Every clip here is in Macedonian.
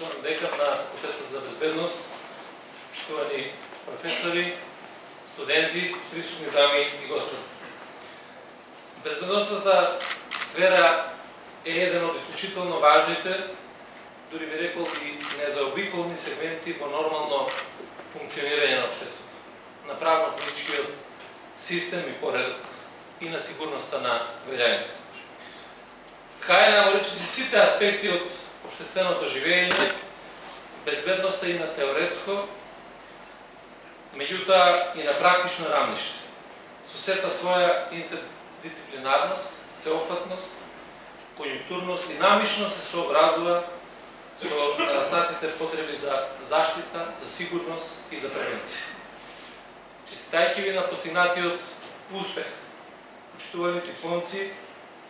почитуван декан на Факултетот за безбедност, почитувани професори, студенти, присутни дами и господи. Безбедностната сфера е еден од исклучително важните, дури би рекол и незаобиколни сегменти во нормално функционирање на општеството, на правно-политичкиот систем и поредок и на сигурноста на граѓаните. Кај наворечиси сите аспекти од општественото живење, безбедноста и на теоретско, меѓутоа и на практично рамниште, со сета своја интердисциплинарност, сеофатност, конјунктурност, динамично се сообразува со нараснатите потреби за заштита, за сигурност и за превенција. Честитајќи ви на постигнатиот успех, почитувани дипломци,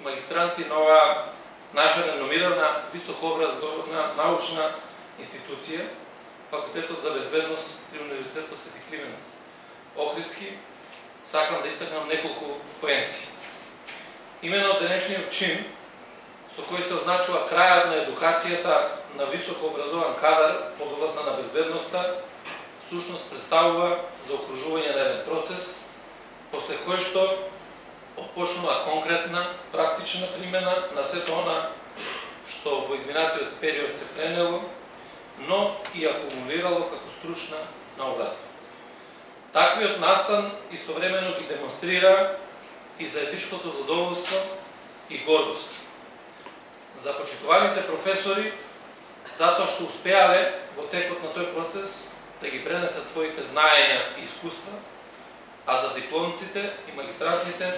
магистранти на оваа наша реномирана високообразовна научна институција, Факултетот за безбедност при Универзитетот Свети Климент Охридски, сакам да истакнам неколку поенти. Имено денешниот чин, со кој се означува крајот на едукацијата на високообразован кадар од областта на безбедноста, сушност представува заокружување на еден процес, после кој што отпочнува конкретна, практична примена на сето она што во изминатиот период се пренело, но и акумулирало како стручна наобразба. Таквиот настан истовремено ги демонстрира и заедничкото задоволство и гордост за почитуваните професори, затоа што успеале во текот на тој процес да ги пренесат своите знаења и искуства, а за дипломците и магистрантите,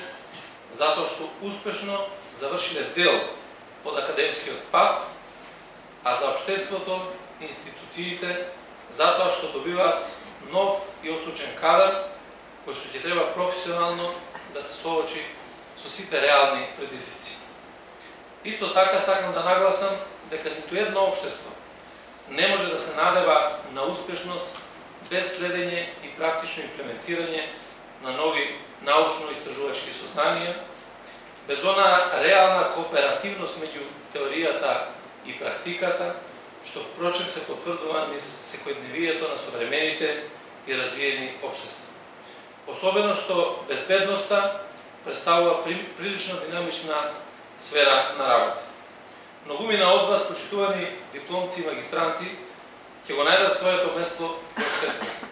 затоа што успешно завршиле дел од академскиот пат, а за општеството и институциите, затоа што добиваат нов и ослучен кадар, кој што ќе треба професионално да се соочи со сите реални предизвици. Исто така сакам да нагласам дека ниту едно општество не може да се надева на успешност без следење и практично имплементирање на нови научно-истражувачки сознанија, без она реална кооперативност меѓу теоријата и практиката, што впрочем се потврдува низ секојдневието на современите и развиени општества. Особено што безбедноста представува прилично динамична сфера на работа. Многумина од вас, почитувани дипломци и магистранти, ќе го најдат своето место во општеството,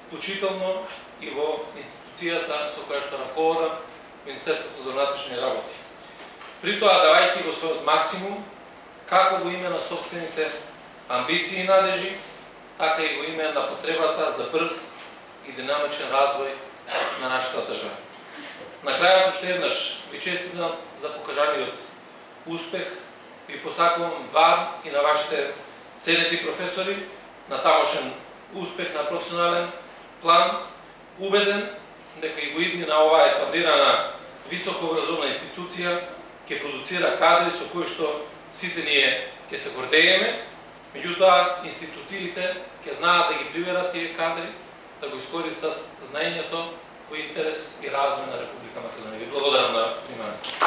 вклучително и во институцијата со која што раководам, Министерството за внатрешни работи. При тоа давајќи го својот максимум, како во име на собствените амбиции и надежи, така и во име на потребата за брз и динамичен развој на нашата држава. На крајот уште еднаш ви честитам за покажаниот успех, ви посакувам вам и на вашите ценети професори на тамошен успех на професионален план, убеден дека и во идни на оваа етаблирана високообразовна институција ќе продуцира кадри со кои што сите ние ќе се гордееме, меѓутоа институциите ќе знаат да ги приверат тие кадри, да го искористат знаењето во интерес и развој на Република Македонија. Ви благодарам на вниманието.